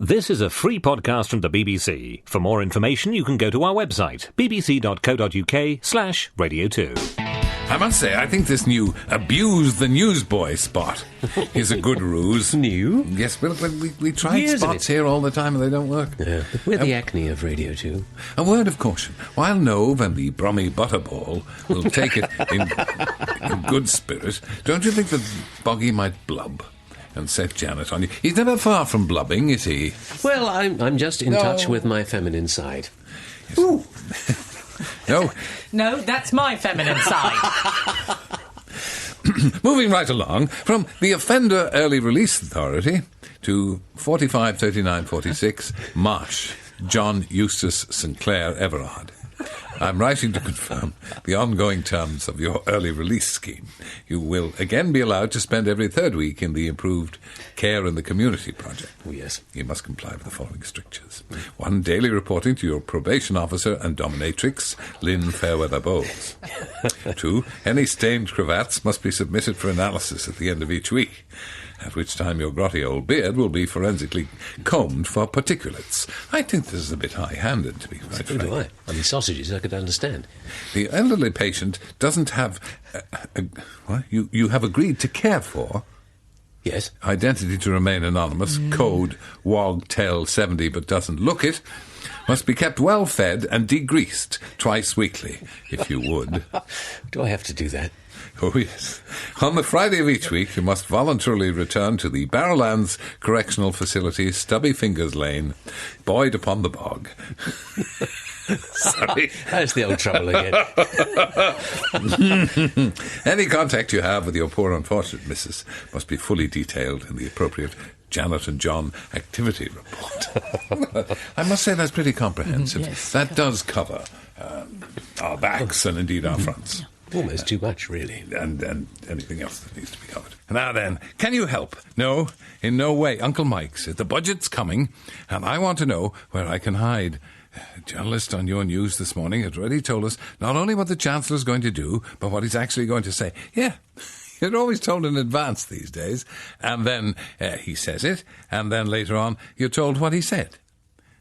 This is a free podcast from the BBC. For more information, you can go to our website, bbc.co.uk/Radio 2. I must say, I think this new Abuse the Newsboy spot is a good ruse. New? Yes, well, we try Years spots here all the time and they don't work. Yeah, but we're the acne of Radio 2. A word of caution. While Nove and the Brummy Butterball will take it in good spirit, don't you think that Boggy might blub and set Janet on you? He's never far from blubbing, is he? Well, I'm just in touch with my feminine side. Yes. Ooh. No. No, that's my feminine side. Moving right along, from the Offender Early Release Authority to 453946 Marsh, John Eustace Sinclair Everard. I'm writing to confirm the ongoing terms of your early release scheme. You will again be allowed to spend every third week in the improved Care in the Community project. Oh, yes. You must comply with the following strictures. 1, daily reporting to your probation officer and dominatrix, Lynn Fairweather Bowles. 2, any stained cravats must be submitted for analysis at the end of each week, at which time your grotty old beard will be forensically combed for particulates. I think this is a bit high-handed, to be quite frank. So do I. I mean, sausages, I could understand. The elderly patient doesn't have... what? You have agreed to care for... Yes. Identity to remain anonymous, code WOGTAIL70 but doesn't look it, must be kept well fed and degreased twice weekly, if you would. Do I have to do that? Oh, yes. On the Friday of each week, you must voluntarily return to the Barrowlands Correctional Facility, Stubby Fingers Lane, Boyd upon the Bog. Sorry. That's the old trouble again. Any contact you have with your poor unfortunate missus must be fully detailed in the appropriate Janet and John activity report. I must say that's pretty comprehensive. Yes. That does cover our backs and indeed our fronts. Almost too much, really. And anything else that needs to be covered. Now then, can you help? No, in no way. Uncle Mike said the budget's coming, and I want to know where I can hide. A journalist on your news this morning had already told us not only what the Chancellor's going to do, but what he's actually going to say. Yeah, you're always told in advance these days. And then he says it, and then later on you're told what he said.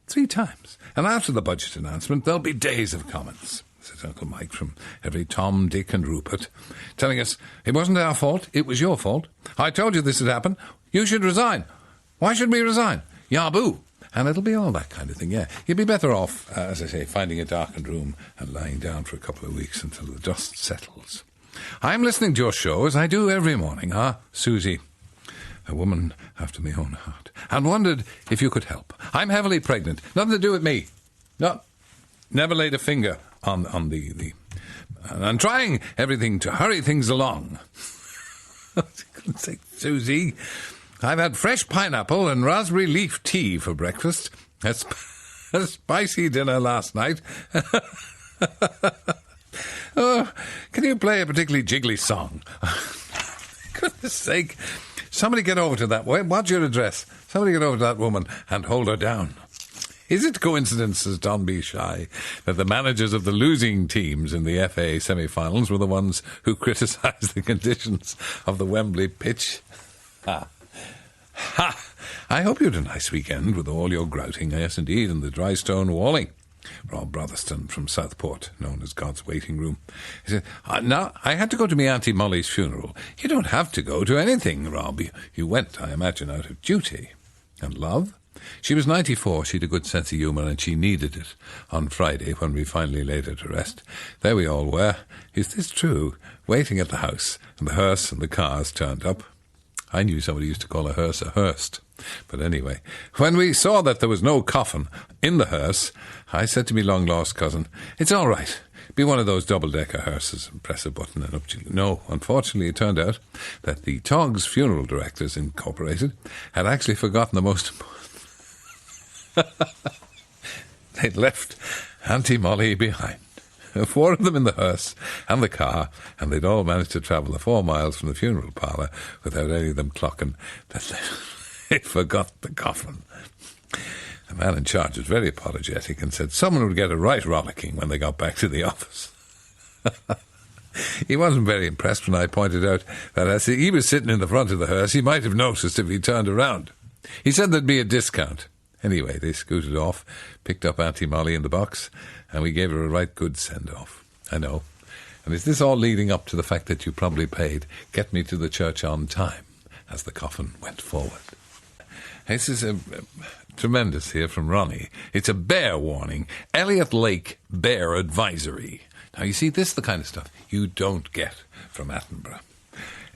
3 times. And after the budget announcement, there'll be days of comments, says Uncle Mike, from every Tom, Dick and Rupert, telling us, it wasn't our fault, it was your fault. I told you this would happen. You should resign. Why should we resign? Yaboo. And it'll be all that kind of thing, yeah. You'd be better off, as I say, finding a darkened room and lying down for a couple of weeks until the dust settles. I'm listening to your show, as I do every morning, Susie, a woman after my own heart, and wondered if you could help. I'm heavily pregnant. Nothing to do with me. No, never laid a finger on the and I'm trying everything to hurry things along. For goodness sake, Susie, I've had fresh pineapple and raspberry leaf tea for breakfast. A spicy dinner last night. Oh, can you play a particularly jiggly song? Goodness sake. Somebody get over to that. What's your address? Somebody get over to that woman and hold her down. Is it coincidence, says Don B. Shy, that the managers of the losing teams in the FA semi-finals were the ones who criticised the conditions of the Wembley pitch? Ha! I hope you had a nice weekend with all your grouting, yes indeed, and the dry stone walling. Rob Brotherston from Southport, known as God's Waiting Room. He said, now, I had to go to my Auntie Molly's funeral. You don't have to go to anything, Rob. You went, I imagine, out of duty. And love? She was 94, she'd a good sense of humour, and she needed it. On Friday, when we finally laid her to rest, there we all were. Is this true? Waiting at the house, and the hearse and the cars turned up. I knew somebody used to call a hearse a hearse. But anyway, when we saw that there was no coffin in the hearse, I said to me long-lost cousin, it's all right. Be one of those double-decker hearses and press a button and up to you. No, unfortunately, it turned out that the Togs Funeral Directors Incorporated had actually forgotten the most important. They'd left Auntie Molly behind. 4 of them in the hearse and the car, and they'd all managed to travel the 4 miles from the funeral parlour without any of them clocking that they'd forgot the coffin. The man in charge was very apologetic and said someone would get a right rollicking when they got back to the office. He wasn't very impressed when I pointed out that as he was sitting in the front of the hearse, he might have noticed if he turned around. He said there'd be a discount. Anyway, they scooted off, picked up Auntie Molly in the box, and we gave her a right good send-off. I know. And is this all leading up to the fact that you probably paid "Get me to the church on time" as the coffin went forward? This is tremendous here from Ronnie. It's a bear warning. Elliot Lake Bear Advisory. Now, you see, this is the kind of stuff you don't get from Attenborough.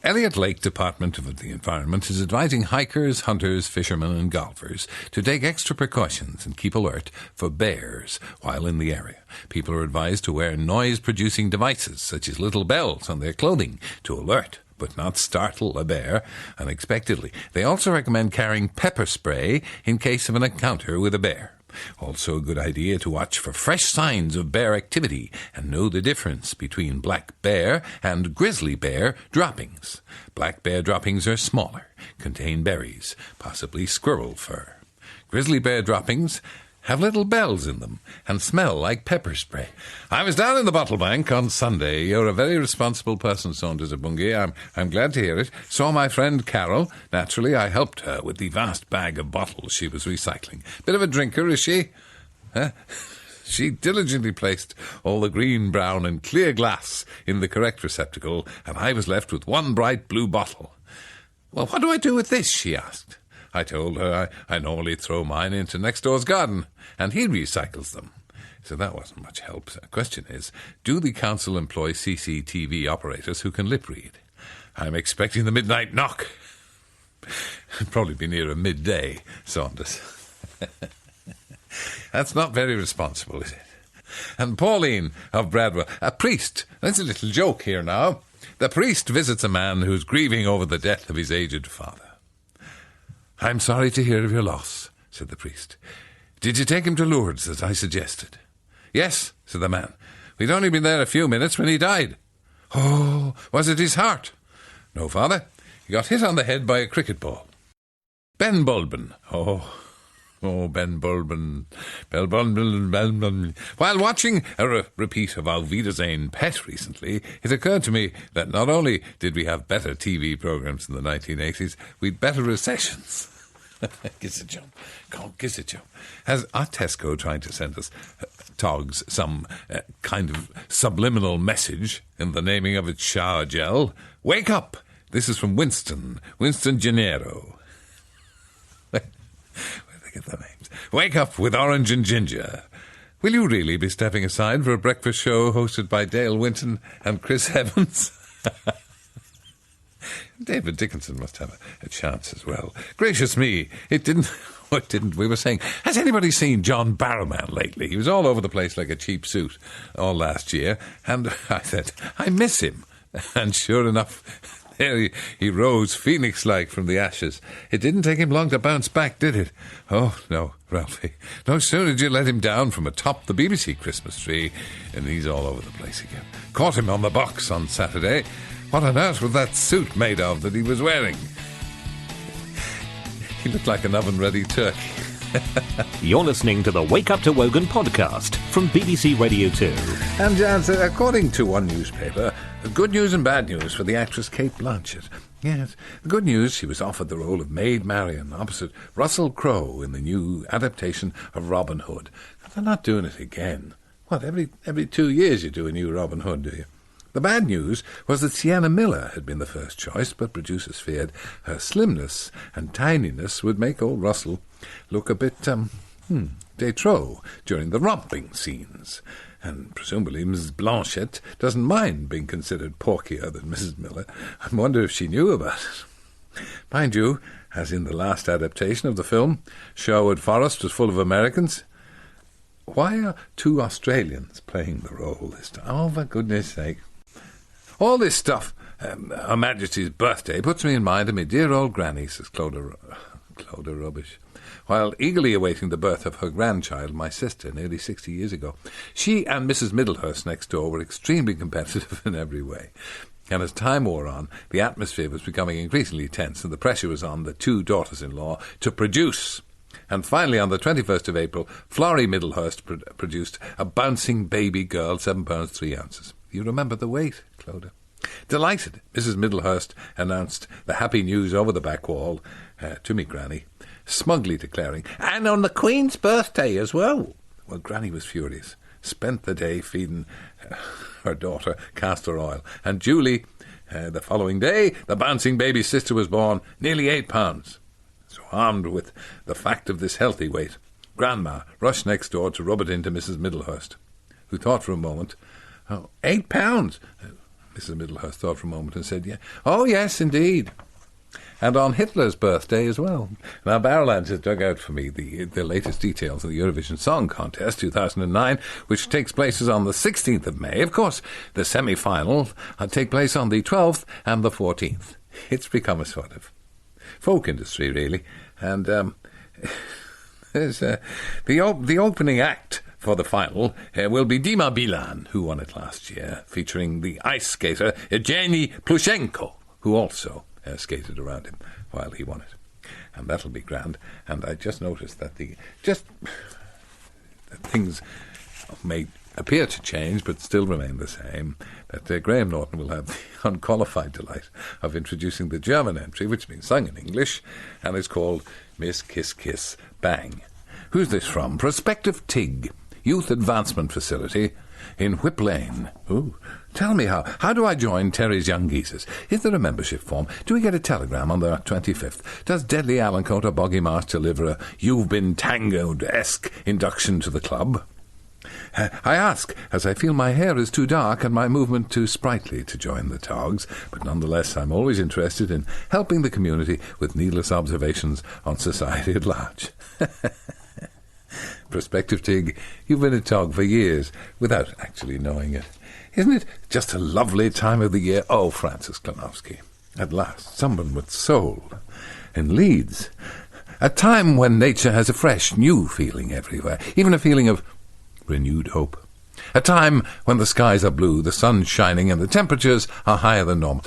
Elliot Lake Department of the Environment is advising hikers, hunters, fishermen and golfers to take extra precautions and keep alert for bears while in the area. People are advised to wear noise-producing devices, such as little bells on their clothing, to alert but not startle a bear unexpectedly. They also recommend carrying pepper spray in case of an encounter with a bear. Also a good idea to watch for fresh signs of bear activity and know the difference between black bear and grizzly bear droppings. Black bear droppings are smaller, contain berries, possibly squirrel fur. Grizzly bear droppings have little bells in them and smell like pepper spray. I was down in the bottle bank on Sunday. You're a very responsible person, Saunders of Bungay. I'm glad to hear it. Saw my friend Carol. Naturally, I helped her with the vast bag of bottles she was recycling. Bit of a drinker, is she? Huh? She diligently placed all the green, brown and clear glass in the correct receptacle, and I was left with one bright blue bottle. Well, what do I do with this? She asked. I told her I normally throw mine into next door's garden, and he recycles them. So that wasn't much help. The question is, do the council employ CCTV operators who can lip read? I'm expecting the midnight knock. It'll probably be nearer midday, Saunders. That's not very responsible, is it? And Pauline of Bradwell, a priest. That's a little joke here now. The priest visits a man who's grieving over the death of his aged father. "I'm sorry to hear of your loss," said the priest. "Did you take him to Lourdes, as I suggested?" "Yes," said the man. "We'd only been there a few minutes when he died." "Oh, was it his heart?" "No, Father. He got hit on the head by a cricket ball." Ben Bulben. Oh, Ben Bulben. While watching a repeat of Auf Wiedersehen Pet recently, it occurred to me that not only did we have better TV programs in the 1980s, we'd better recessions. Gives a jump. Gives a jump. Are Tesco trying to send us, Togs, some kind of subliminal message in the naming of its shower gel? Wake up! This is from Winston Gennaro. Get the names. Wake up with Orange and Ginger. Will you really be stepping aside for a breakfast show hosted by Dale Winton and Chris Evans? David Dickinson must have a chance as well. Gracious me, it didn't. What didn't we were saying? Has anybody seen John Barrowman lately? He was all over the place like a cheap suit all last year, and I said, I miss him. And sure enough, there he rose phoenix-like from the ashes. It didn't take him long to bounce back, did it? Oh, no, Ralphie. No sooner did you let him down from atop the BBC Christmas tree, and he's all over the place again. Caught him on the box on Saturday. What on earth was that suit made of that he was wearing? He looked like an oven-ready turkey. You're listening to the Wake Up to Wogan podcast from BBC Radio 2. And according to one newspaper, good news and bad news for the actress Kate Blanchett. Yes, the good news, she was offered the role of Maid Marian opposite Russell Crowe in the new adaptation of Robin Hood. They're not doing it again. What, every 2 years you do a new Robin Hood, do you? The bad news was that Sienna Miller had been the first choice, but producers feared her slimness and tininess would make old Russell look a bit, de trop during the romping scenes. And presumably Mrs. Blanchett doesn't mind being considered porkier than Mrs. Miller. I wonder if she knew about it. Mind you, as in the last adaptation of the film, Sherwood Forest was full of Americans. Why are 2 Australians playing the role this time? Oh, for goodness sake. All this stuff, Her Majesty's birthday, puts me in mind of my dear old granny, says Clodagh Rubbish, while eagerly awaiting the birth of her grandchild, my sister, nearly 60 years ago. She and Mrs. Middlehurst next door were extremely competitive in every way. And as time wore on, the atmosphere was becoming increasingly tense, and the pressure was on the 2 daughters-in-law to produce. And finally, on the 21st of April, Florrie Middlehurst produced a bouncing baby girl, 7 pounds 3 ounces. You remember the weight, Clodagh? Delighted, Mrs. Middlehurst announced the happy news over the back wall to me granny. smugly declaring, "And on the Queen's birthday as well." Well, Granny was furious, spent the day feeding her daughter castor oil, and Julie, the following day, the bouncing baby sister was born, nearly 8 pounds. So armed with the fact of this healthy weight, Grandma rushed next door to rub it into Mrs. Middlehurst, who thought for a moment, "Oh, 8 pounds?" Mrs. Middlehurst thought for a moment and said, "Yeah, oh yes, indeed." And on Hitler's birthday as well. Now, Barrowlands has dug out for me the latest details of the Eurovision Song Contest 2009, which takes place on the 16th of May. Of course, the semi-final take place on the 12th and the 14th. It's become a sort of folk industry, really. And there's the opening act for the final will be Dima Bilan, who won it last year, featuring the ice skater Evgeny Plushenko, who also skated around him while he won it. And that'll be grand. And I just noticed that that things may appear to change but still remain the same, that Graham Norton will have the unqualified delight of introducing the German entry, which has been sung in English, and is called Miss Kiss Kiss Bang. Who's this from? Prospective TIG, Youth Advancement Facility in Whip Lane. Ooh. Tell me how do I join Terry's Young Geezers? Is there a membership form? Do we get a telegram on the 25th? Does Deadly Alancote or Boggy Marsh deliver a "You've Been Tangoed"-esque induction to the club? I ask, as I feel my hair is too dark and my movement too sprightly to join the togs, but nonetheless I'm always interested in helping the community with needless observations on society at large. Prospective TIG, you've been a tog for years without actually knowing it. Isn't it just a lovely time of the year? Oh, Francis Klanowski, at last, someone with soul. In Leeds, a time when nature has a fresh, new feeling everywhere, even a feeling of renewed hope. A time when the skies are blue, the sun's shining, and the temperatures are higher than normal.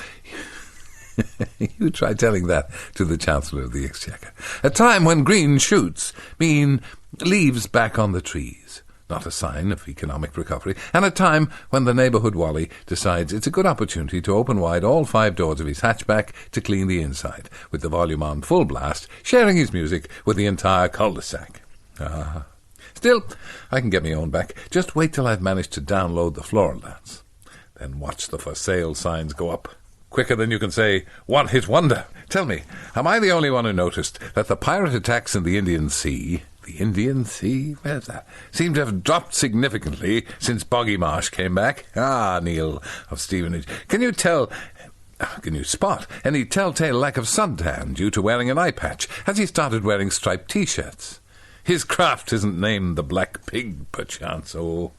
You try telling that to the Chancellor of the Exchequer. A time when green shoots mean leaves back on the trees, not a sign of economic recovery, and a time when the neighbourhood Wally decides it's a good opportunity to open wide all 5 doors of his hatchback to clean the inside, with the volume on full blast, sharing his music with the entire cul-de-sac. Still, I can get my own back. Just wait till I've managed to download the Floral Dance. Then watch the for sale signs go up, quicker than you can say, "One hit wonder." Tell me, am I the only one who noticed that the pirate attacks in the Indian Sea, where's that, seem to have dropped significantly since Boggy Marsh came back? Neil of Stevenage. Can you spot any telltale lack of suntan due to wearing an eye patch? Has he started wearing striped T-shirts? His craft isn't named the Black Pig, perchance, oh.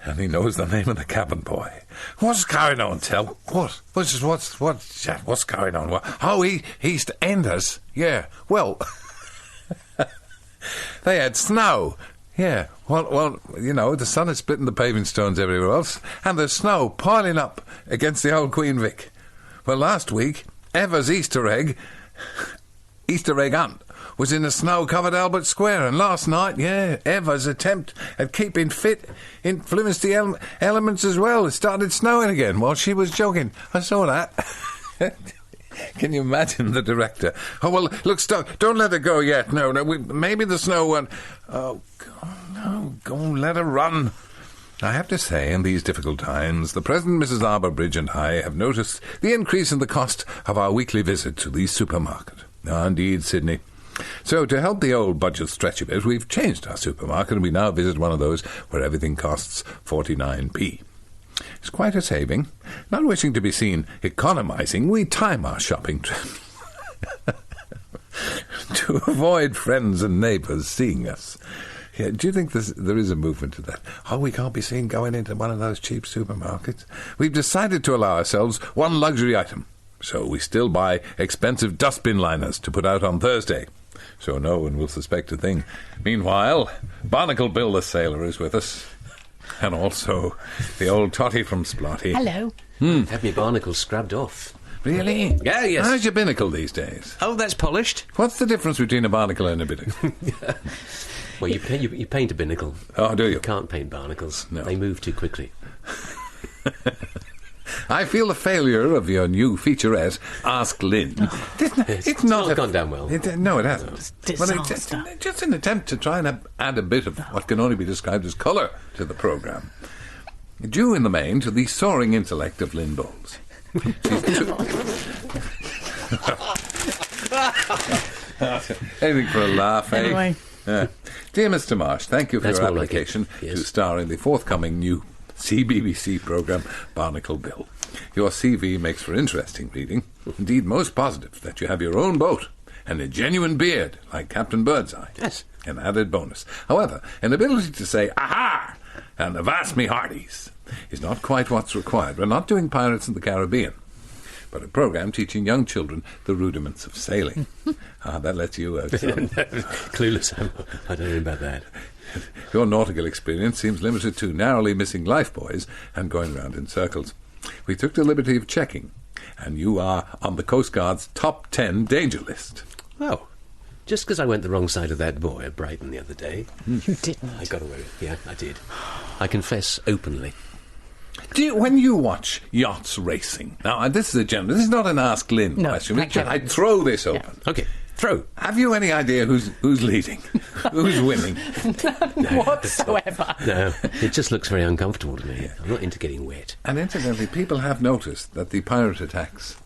And he knows the name of the cabin boy. What's going on, Tel? What's going on? Oh, he's to end us. Yeah, well, they had snow. Yeah, well, you know, the sun is splitting the paving stones everywhere else, and there's snow piling up against the old Queen Vic. Well, last week, Eva's Easter egg hunt was in a snow-covered Albert Square, and last night, Eva's attempt at keeping fit influenced the elements as well. It started snowing again while she was jogging. I saw that. Can you imagine the director? Oh, well, look, don't let her go yet. No, maybe the snow won't. Oh, no, go and let her run. I have to say, in these difficult times, the President, Mrs. Arbor-Bridge and I have noticed the increase in the cost of our weekly visit to the supermarket. Indeed, Sydney. So, to help the old budget stretch a bit, we've changed our supermarket and we now visit one of those where everything costs 49p. It's quite a saving. Not wishing to be seen economising, we time our shopping trip to avoid friends and neighbours seeing us. Yeah, do you think there is a movement to that? Oh, we can't be seen going into one of those cheap supermarkets. We've decided to allow ourselves one luxury item, so we still buy expensive dustbin liners to put out on Thursday, so no one will suspect a thing. Meanwhile, Barnacle Bill the sailor is with us, and also the old totty from Splotty. Hello. Have my barnacles scrubbed off. Really? Yeah, yes. How's your binnacle these days? Oh, that's polished. What's the difference between a barnacle and a binnacle? Well, you paint a binnacle. Oh, do you? You can't paint barnacles. No. They move too quickly. I feel the failure of your new featurette, Ask Lynn. It's not gone down well. No, it hasn't. Disaster. It's just an attempt to try and add a bit of what can only be described as colour to the programme. Due in the main to the soaring intellect of Lynn Bowles. Anything for a laugh, eh? Anyway. Dear Mr. Marsh, thank you for That's your more like it. application Yes. to star in the forthcoming new CBBC programme, Barnacle Bill. Your CV makes for interesting reading. Indeed, most positive that you have your own boat and a genuine beard, like Captain Birdseye. Yes. An added bonus. However, an ability to say, aha, and avast me hearties is not quite what's required. We're not doing Pirates in the Caribbean, but a programme teaching young children the rudiments of sailing. That lets you out. Clueless. I don't know about that. Your nautical experience seems limited to narrowly missing lifebuoys and going round in circles. We took the liberty of checking, and you are on the Coast Guard's top 10 danger list. Oh, just because I went the wrong side of that buoy at Brighton the other day. You didn't. I got away with it. Yeah, I did. I confess openly. When you watch yachts racing, now this is this is not an Ask Lynn No, question. thank I heavens. throw this open. Okay, throw. Have you any idea who's leading? Who's winning? Whatsoever. No, it just looks very uncomfortable to me. I'm not into getting wet. And incidentally, people have noticed that the pirate attacks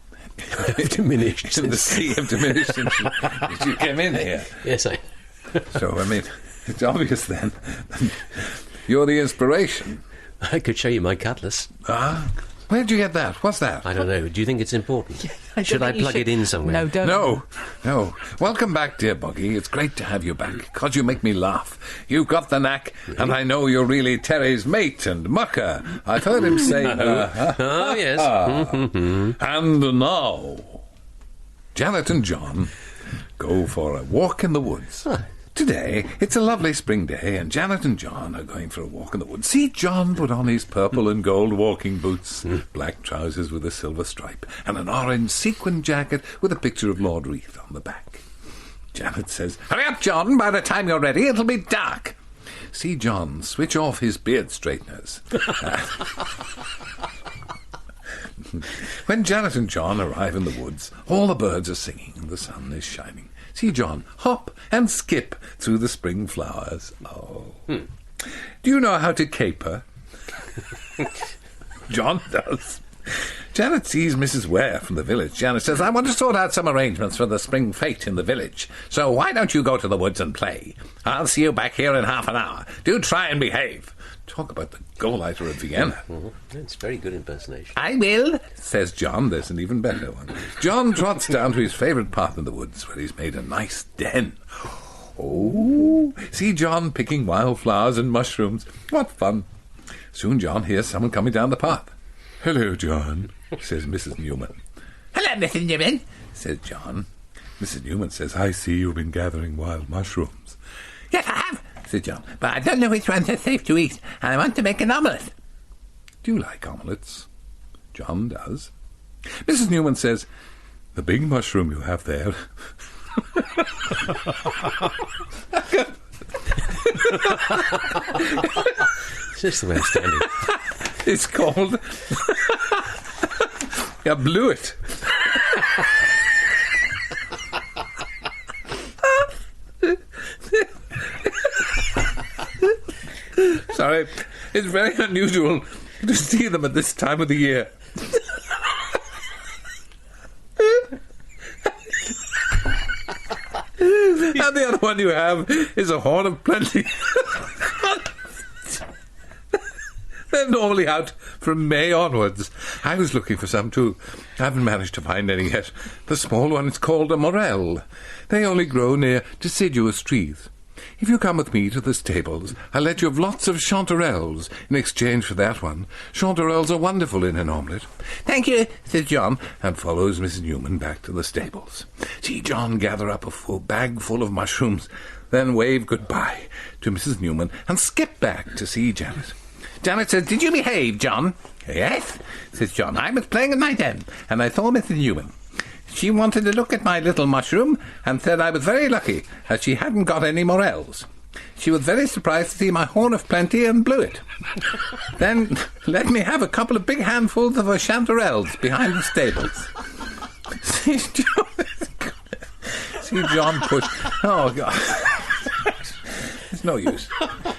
Diminished. in the sea have diminished since you came in here. Yes, I... So, I mean, it's obvious then. You're the inspiration. I could show you my cutlass. Ah, where'd you get that? What's that? I don't know. Do you think it's important? don't Should I think you plug it in somewhere? No, don't. No. Welcome back, dear Buggy. It's great to have you back. God, you make me laugh. You've got the knack, and I know you're really Terry's mate and mucker. I've heard him say... Oh, yes. And now, Janet and John go for a walk in the woods. Huh. Today, it's a lovely spring day, and Janet and John are going for a walk in the woods. See John put on his purple and gold walking boots, black trousers with a silver stripe, and an orange sequin jacket with a picture of Lord Reith on the back. Janet says, "Hurry up, John, by the time you're ready, it'll be dark." See John switch off his beard straighteners. When Janet and John arrive in the woods, all the birds are singing and the sun is shining. See John hop and skip through the spring flowers. Oh. Do you know how to caper? John does. Janet sees Mrs. Ware from the village. Janet says, "I want to sort out some arrangements for the spring fete in the village. So why don't you go to the woods and play? I'll see you back here in half an hour. Do try and behave." Talk about the go-lighter of Vienna. It's very good impersonation. "I will," says John. There's an even better one. John trots down to his favourite path in the woods, where he's made a nice den. Oh, see John picking wildflowers and mushrooms. What fun. Soon John hears someone coming down the path. "Hello, John," says Mrs. Newman. "Hello, Mrs. Newman," says John. Mrs. Newman says, "I see you've been gathering wild mushrooms." "Yes, I have," said John, "but I don't know which ones are safe to eat, and I want to make an omelette." "Do you like omelettes?" John does. Mrs. Newman says, "The big mushroom you have there..." It's just the way I'm standing. It's called a bluet. Sorry, it's very unusual to see them at this time of the year. And the other one you have is a horn of plenty. They're normally out from May onwards. I was looking for some too. I haven't managed to find any yet. The small one is called a morel. They only grow near deciduous trees. If you come with me to the stables, I'll let you have lots of chanterelles in exchange for that one. Chanterelles are wonderful in an omelette. "Thank you," says John, and follows Mrs. Newman back to the stables. See John gather up a full bag full of mushrooms, then wave goodbye to Mrs. Newman and skip back to see Janet. Janet says, "Did you behave, John?" "Yes," says John. "I was playing in my den, and I saw Mrs. Newman. She wanted to look at my little mushroom and said I was very lucky as she hadn't got any morels. She was very surprised to see my horn of plenty and blew it. Then let me have a couple of big handfuls of her chanterelles behind the stables. See John push. Oh, God. It's no use. Oh,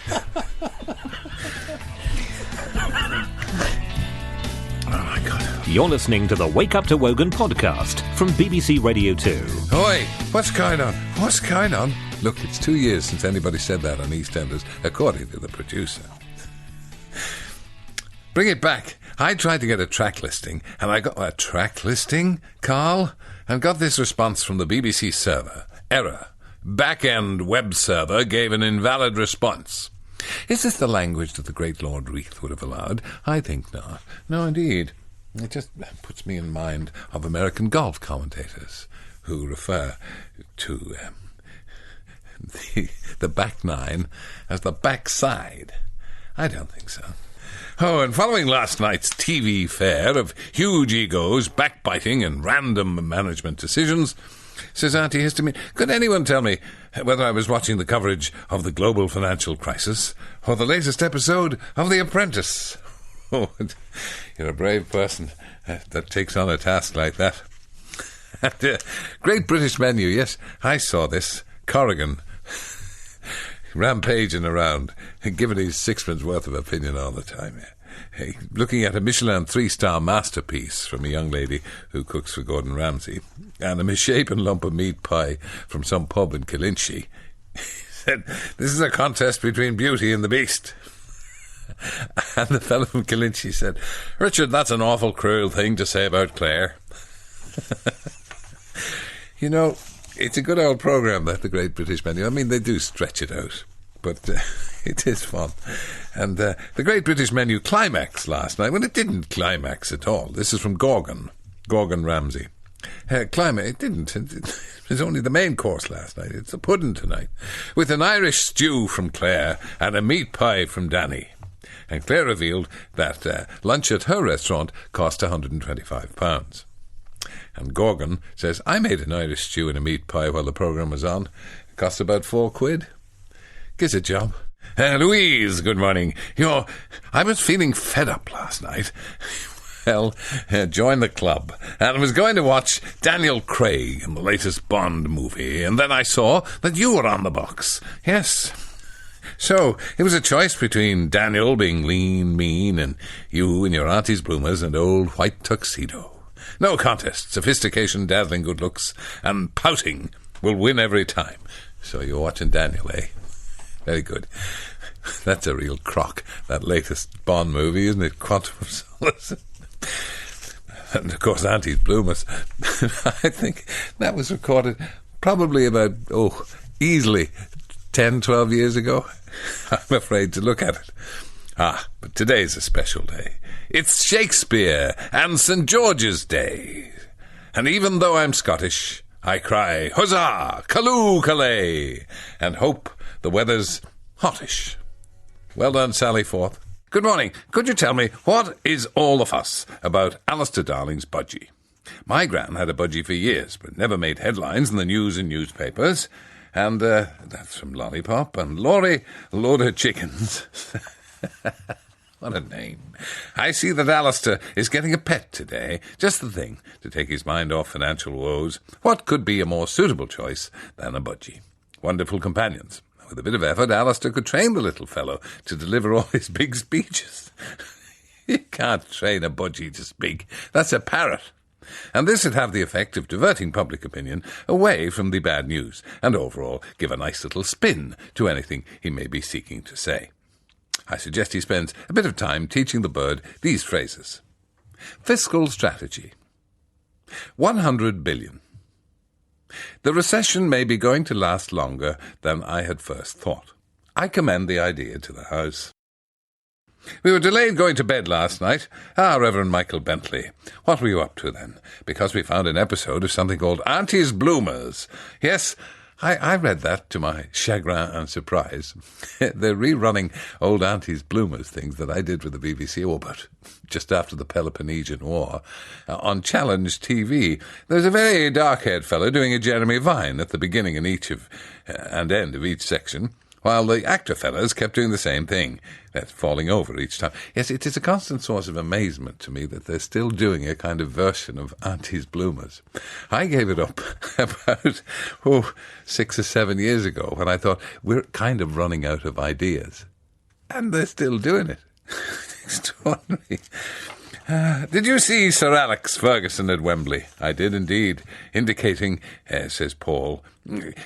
my God. You're listening to the Wake Up to Wogan podcast from BBC Radio 2. Oi, what's going on? What's going on? Look, it's 2 years since anybody said that on EastEnders, according to the producer. Bring it back. I tried to get a track listing, and I got a track listing, Carl, and got this response from the BBC server. Error. Back-end web server gave an invalid response. Is this the language that the great Lord Reith would have allowed? I think not. No, indeed. It just puts me in mind of American golf commentators who refer to the back nine as the backside. I don't think so. Oh, and following last night's TV fare of huge egos, backbiting and random management decisions, says Auntie Histamine, could anyone tell me whether I was watching the coverage of the global financial crisis or the latest episode of The Apprentice? Oh, you're a brave person that takes on a task like that. And, Great British Menu, yes, I saw this. Corrigan rampaging around, giving his sixpence worth of opinion all the time. Looking at a Michelin 3-star masterpiece from a young lady who cooks for Gordon Ramsay, and a misshapen lump of meat pie from some pub in Killinchie. He said, this is a contest between Beauty and the Beast. And the fellow from Killinchie said, Richard, that's an awful cruel thing to say about Claire. You know, it's a good old programme, that, the Great British Menu. I mean, they do stretch it out, but it is fun. And the Great British Menu climax last night, well, it didn't climax at all. This is from Gordon Ramsay. It didn't. It was only the main course last night. It's the pudding tonight, with an Irish stew from Claire and a meat pie from Danny. And Claire revealed that lunch at her restaurant cost £125. And Gorgon says, I made an Irish stew and a meat pie while the programme was on. It cost about £4. Gives a job. Louise, good morning. I was feeling fed up last night. Well, joined the club and was going to watch Daniel Craig in the latest Bond movie, and then I saw that you were on the box. Yes. So, it was a choice between Daniel being lean, mean, and you in your auntie's bloomers and old white tuxedo. No contest. Sophistication, dazzling good looks, and pouting will win every time. So you're watching Daniel, eh? Very good. That's a real crock, that latest Bond movie, isn't it? Quantum of Solace. And, of course, Auntie's bloomers. I think that was recorded probably about, easily 10, 12 years ago. I'm afraid to look at it. But today's a special day. It's Shakespeare and St. George's Day. And even though I'm Scottish, I cry, huzzah, calloo, calais, and hope the weather's hottish. Well done, Sally Forth. Good morning. Could you tell me, what is all the fuss about Alistair Darling's budgie? My gran had a budgie for years, but never made headlines in the news and newspapers. And that's from Lollipop. And Laurie, load of chickens. What a name. I see that Alistair is getting a pet today. Just the thing to take his mind off financial woes. What could be a more suitable choice than a budgie? Wonderful companions. With a bit of effort, Alistair could train the little fellow to deliver all his big speeches. You can't train a budgie to speak. That's a parrot. And this would have the effect of diverting public opinion away from the bad news and overall give a nice little spin to anything he may be seeking to say. I suggest he spends a bit of time teaching the bird these phrases. Fiscal strategy. 100 billion. The recession may be going to last longer than I had first thought. I commend the idea to the House. We were delayed going to bed last night. Reverend Michael Bentley. What were you up to then? Because we found an episode of something called Auntie's Bloomers. Yes, I read that to my chagrin and surprise. They're rerunning old Auntie's Bloomers things that I did with the BBC, but just after the Peloponnesian War. On Challenge TV, there's a very dark-haired fellow doing a Jeremy Vine at the beginning and end of each section, while the actor fellas kept doing the same thing, falling over each time. Yes, it is a constant source of amazement to me that they're still doing a kind of version of Auntie's Bloomers. I gave it up about 6 or 7 years ago when I thought, we're kind of running out of ideas. And they're still doing it. Extraordinary. Did you see Sir Alex Ferguson at Wembley? I did indeed, indicating, says Paul,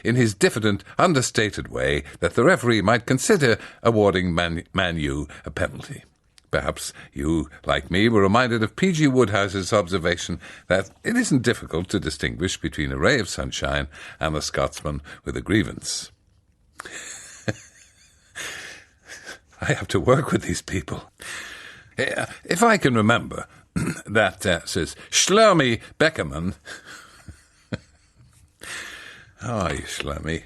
in his diffident, understated way, that the referee might consider awarding Man U a penalty. Perhaps you, like me, were reminded of P.G. Woodhouse's observation that it isn't difficult to distinguish between a ray of sunshine and a Scotsman with a grievance. I have to work with these people. If I can remember, that says Shlomi Beckerman. Oh, you Shlomi.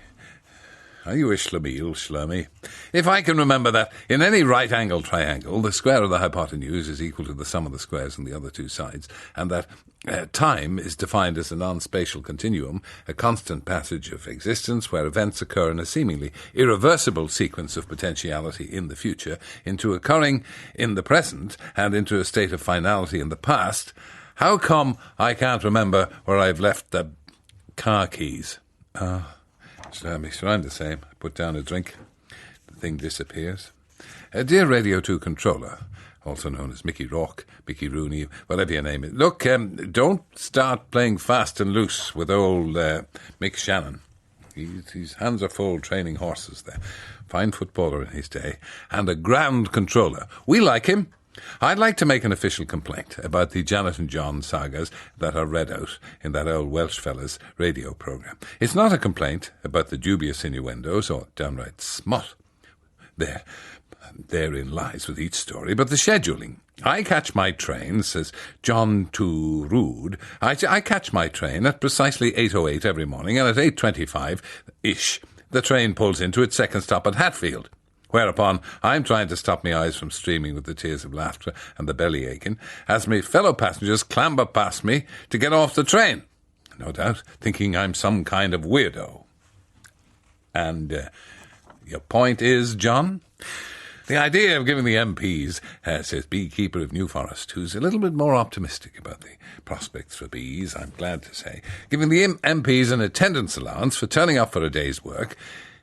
Are you a Shlemiel, Shlomi? If I can remember that in any right-angled triangle, the square of the hypotenuse is equal to the sum of the squares on the other two sides, and that time is defined as a non-spatial continuum, a constant passage of existence where events occur in a seemingly irreversible sequence of potentiality in the future, into occurring in the present, and into a state of finality in the past, how come I can't remember where I've left the car keys? It's around the same. I put down a drink. The thing disappears. Dear Radio 2 controller, also known as Mickey Rourke, Mickey Rooney, whatever your name is. Look, don't start playing fast and loose with old Mick Shannon. His hands are full training horses there. Fine footballer in his day. And a grand controller. We like him. I'd like to make an official complaint about the Janet and John sagas that are read out in that old Welsh fella's radio programme. It's not a complaint about the dubious innuendos or downright smut. Therein lies with each story, but the scheduling. I catch my train, says John to Rood. I catch my train at precisely 8:08 every morning, and at 8:25-ish, the train pulls into its second stop at Hatfield. Whereupon I'm trying to stop my eyes from streaming with the tears of laughter and the belly aching, as my fellow passengers clamber past me to get off the train, no doubt thinking I'm some kind of weirdo. And your point is, John? The idea of giving the MPs, says Beekeeper of New Forest, who's a little bit more optimistic about the prospects for bees, I'm glad to say, giving the MPs an attendance allowance for turning up for a day's work,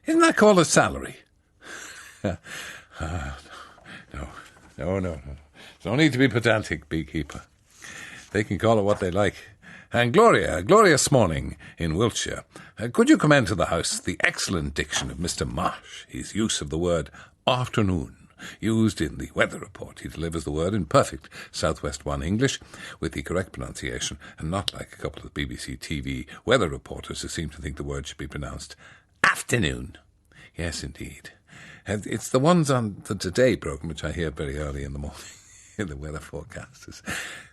isn't that called a salary? No. There's no need to be pedantic, Beekeeper. They can call it what they like. And Gloria, glorious morning in Wiltshire. Could you commend to the House the excellent diction of Mr. Marsh, his use of the word afternoon, used in the weather report? He delivers the word in perfect Southwest One English, with the correct pronunciation, and not like a couple of BBC TV weather reporters who seem to think the word should be pronounced afternoon. Yes, indeed. And it's the ones on the Today programme, which I hear very early in the morning, in the weather forecasters.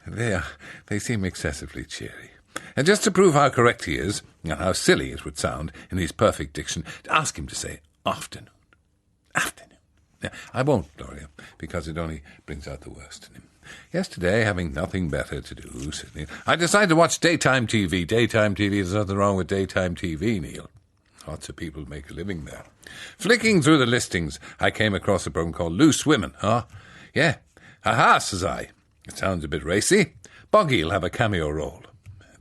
They seem excessively cheery. And just to prove how correct he is, and how silly it would sound in his perfect diction, ask him to say afternoon. Afternoon. Now, I won't, Gloria, because it only brings out the worst in him. Yesterday, having nothing better to do, I decided to watch daytime TV. Daytime TV, there's nothing wrong with daytime TV, Neil. Lots of people make a living there. Flicking through the listings, I came across a program called Loose Women. Yeah. Aha, says I. It sounds a bit racy. Boggy'll have a cameo role.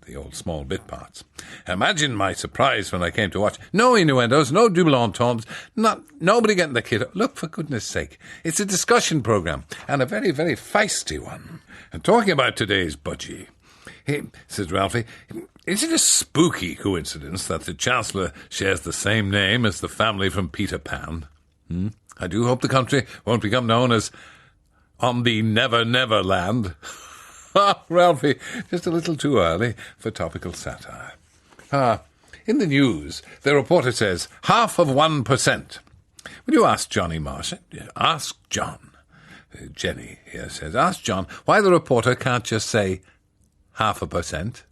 The old small bit parts. Imagine my surprise when I came to watch. No innuendos, no double entendres, nobody getting the kid. Look, for goodness sake, it's a discussion programme, and a very, very feisty one. And talking about today's budgie, says Ralphie, is it a spooky coincidence that the Chancellor shares the same name as the family from Peter Pan? I do hope the country won't become known as on the Never Never Land. Ralphie, just a little too early for topical satire. In the news, the reporter says, 1/2%. Will you ask Johnny Marsh? Ask John. Jenny here says, ask John why the reporter can't just say 0.5%.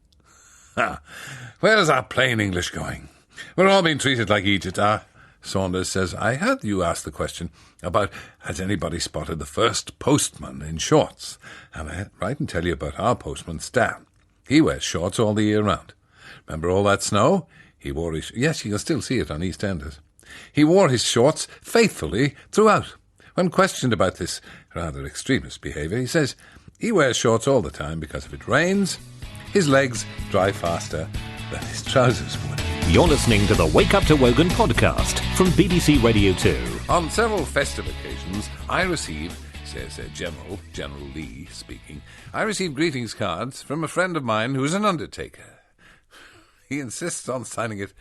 Where is our plain English going? We're all being treated like Egypt. Saunders says, I heard you ask the question about has anybody spotted the first postman in shorts? And I write and tell you about our postman, Stan. He wears shorts all the year round. Remember all that snow? He wore his... Yes, you can still see it on EastEnders. He wore his shorts faithfully throughout. When questioned about this rather extremist behaviour, he says he wears shorts all the time because if it rains, his legs dry faster than his trousers would. You're listening to the Wake Up to Wogan podcast from BBC Radio 2. On several festive occasions, I receive, says General Lee speaking, I receive greetings cards from a friend of mine who is an undertaker. He insists on signing it,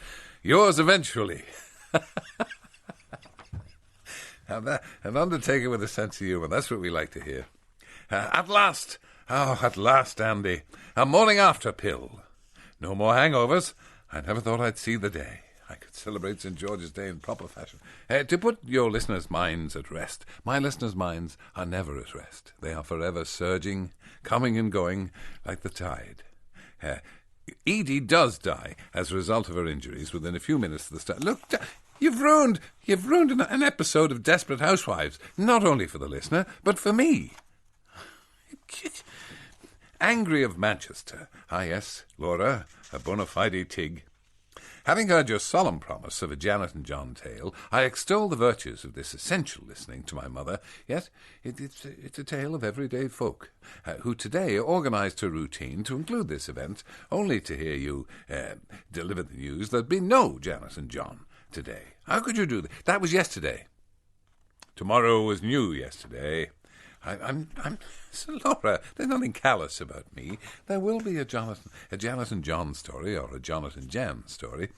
yours eventually. An undertaker with a sense of humour, that's what we like to hear. At last, Andy, a morning after pill. No more hangovers. I never thought I'd see the day. I could celebrate St. George's Day in proper fashion. To put your listeners' minds at rest, my listeners' minds are never at rest. They are forever surging, coming and going like the tide. Edie does die as a result of her injuries within a few minutes of the start. Look, you've ruined an episode of Desperate Housewives, not only for the listener, but for me. Angry of Manchester. Ah, yes, Laura, a bona fide Tig. Having heard your solemn promise of a Janet and John tale, I extol the virtues of this essential listening to my mother, yet it's a tale of everyday folk, who today organised her routine to include this event, only to hear you deliver the news there'd be no Janet and John today. How could you do that? That was yesterday. Tomorrow was new yesterday. I'm so Laura, there's nothing callous about me. There will be a Janet and John story, or a Janet and Jan story,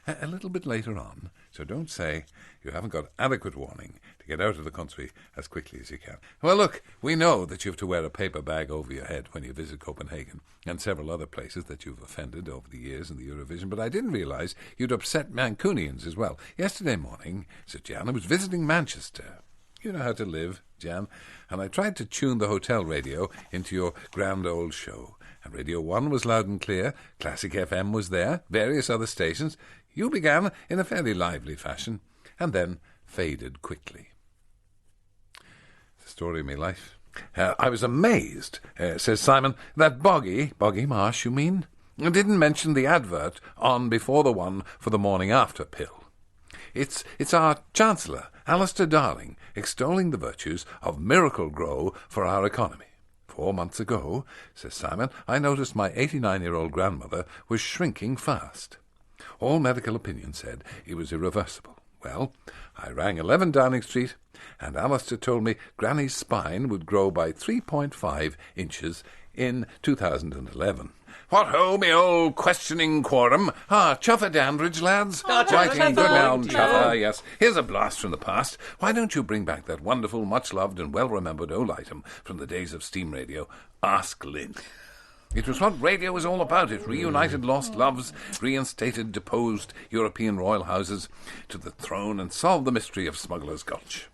a little bit later on. So don't say you haven't got adequate warning to get out of the country as quickly as you can. Well, look, we know that you have to wear a paper bag over your head when you visit Copenhagen and several other places that you've offended over the years in the Eurovision, but I didn't realise you'd upset Mancunians as well. Yesterday morning, Sir Jan, I was visiting Manchester. You know how to live, Jan. And I tried to tune the hotel radio into your grand old show. And Radio 1 was loud and clear, Classic FM was there, various other stations. You began in a fairly lively fashion, and then faded quickly. The story of my life. I was amazed, says Simon, that Boggy Marsh, you mean, didn't mention the advert on before the one for the morning after pill. It's our Chancellor, Alistair Darling, extolling the virtues of Miracle Grow for our economy. 4 months ago, says Simon, I noticed my 89-year-old grandmother was shrinking fast. All medical opinion said it was irreversible. Well, I rang 11 Downing Street, and Alistair told me Granny's spine would grow by 3.5 inches in 2011. What ho, me old questioning quorum. Chuffer Dandridge, lads. Writing good now, Chuffer, yes. Here's a blast from the past. Why don't you bring back that wonderful, much-loved and well-remembered old item from the days of steam radio, Ask Lynn? It was what radio was all about. It reunited lost loves, reinstated deposed European royal houses to the throne and solved the mystery of Smuggler's Gulch.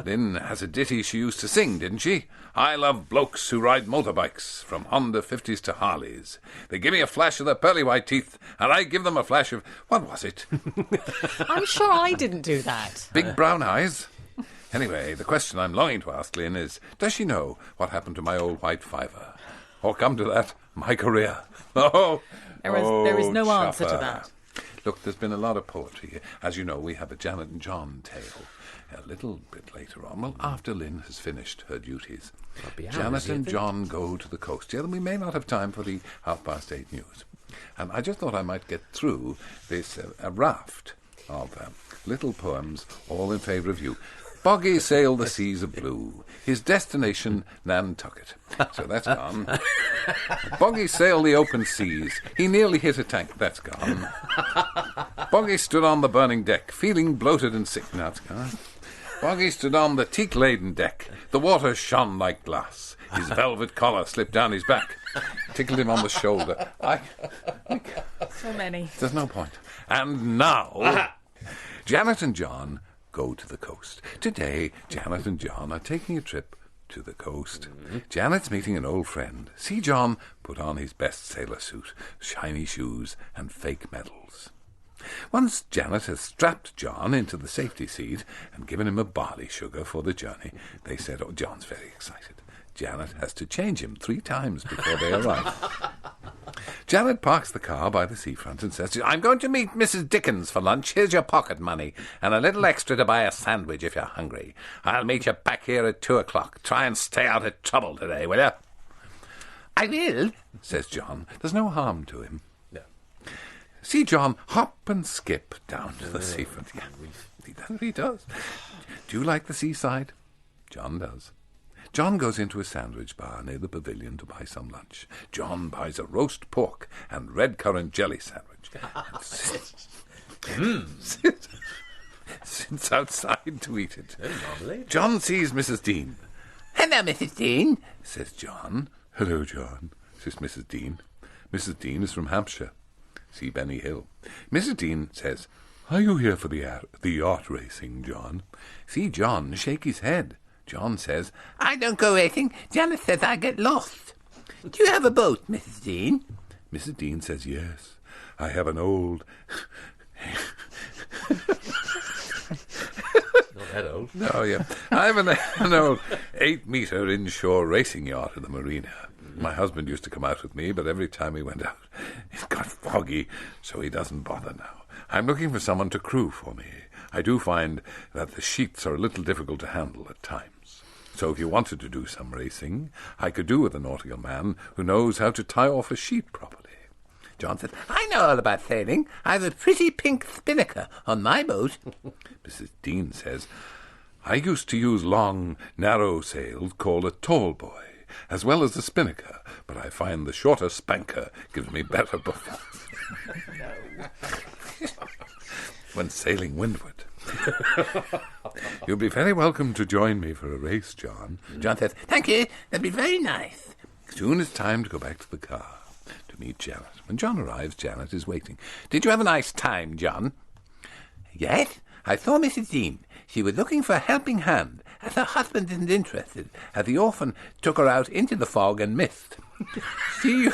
Lynn has a ditty she used to sing, didn't she? I love blokes who ride motorbikes, from Honda 50s to Harleys. They give me a flash of their pearly white teeth, and I give them a flash of... What was it? I'm sure I didn't do that. Big brown eyes? Anyway, the question I'm longing to ask Lynn is, does she know what happened to my old white fiver? Or come to that, my career? There is no answer to Chuffer. that. Look, there's been a lot of poetry here. As you know, we have a Janet and John tale a little bit later on. Well, after Lynn has finished her duties. Janet and John go to the coast. Yeah, then we may not have time for the 8:30 news. And I just thought I might get through this a raft of little poems, all in favour of you. Boggy sailed the seas of blue, his destination Nantucket. So that's gone. Boggy sailed the open seas, he nearly hit a tank. That's gone. Boggy stood on the burning deck, feeling bloated and sick. That's gone. Boggy stood on the teak-laden deck. The water shone like glass. His velvet collar slipped down his back. Tickled him on the shoulder. So many. There's no point. And now, Janet and John go to the coast. Today, Janet and John are taking a trip to the coast. Janet's meeting an old friend. See John put on his best sailor suit, shiny shoes, and fake medals. Once Janet has strapped John into the safety seat and given him a barley sugar for the journey, they said, oh, John's very excited. Janet has to change him 3 times before they arrive. Janet parks the car by the seafront and says, I'm going to meet Mrs. Dickens for lunch. Here's your pocket money and a little extra to buy a sandwich if you're hungry. I'll meet you back here at 2:00. Try and stay out of trouble today, will you? I will, says John. There's no harm to him. No. See John hop and skip down to the seafront. Yeah, he does. Do you like the seaside? John does. John goes into a sandwich bar near the pavilion to buy some lunch. John buys a roast pork and red currant jelly sandwich. Sits outside to eat it. John sees Mrs. Dean. Hello, Mrs. Dean, says John. Hello, John, says Mrs. Dean. Mrs. Dean is from Hampshire. See Benny Hill. Mrs. Dean says, Are you here for the yacht racing, John? See John shake his head. John says, I don't go racing. Janet says I get lost. Do you have a boat, Mrs. Dean? Mrs. Dean says, yes. I have an old... Not that old. No, yeah. I have an old 8-metre inshore racing yacht at the marina. My husband used to come out with me, but every time he went out, it got foggy, so he doesn't bother now. I'm looking for someone to crew for me. I do find that the sheets are a little difficult to handle at times. So if you wanted to do some racing, I could do with a nautical man who knows how to tie off a sheet properly. John said, I know all about sailing. I have a pretty pink spinnaker on my boat. Mrs. Dean says, I used to use long, narrow sails called a tall boy, as well as the spinnaker, but I find the shorter spanker gives me better performance. When sailing windward. You'll be very welcome to join me for a race, John. John says, thank you, that'd be very nice. Soon it's time to go back to the car to meet Janet. When John arrives, Janet is waiting. Did you have a nice time, John? Yes, I saw Mrs. Dean. She was looking for a helping hand, as her husband isn't interested, as he often took her out into the fog and missed. She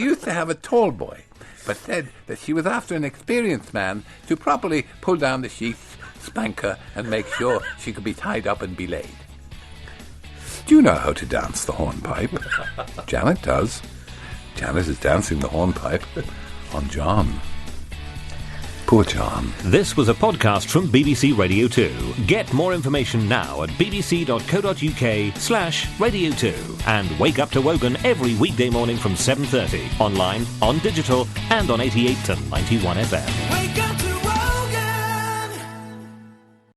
used to have a tall boy, but said that she was after an experienced man to properly pull down the sheets, spank her, and make sure she could be tied up and belayed. Do you know how to dance the hornpipe? Janet does. Janet is dancing the hornpipe on John. Poor John. This was a podcast from BBC Radio 2. Get more information now at bbc.co.uk/Radio 2 and wake up to Wogan every weekday morning from 7:30 online, on digital and on 88 to 91 FM. Wake up!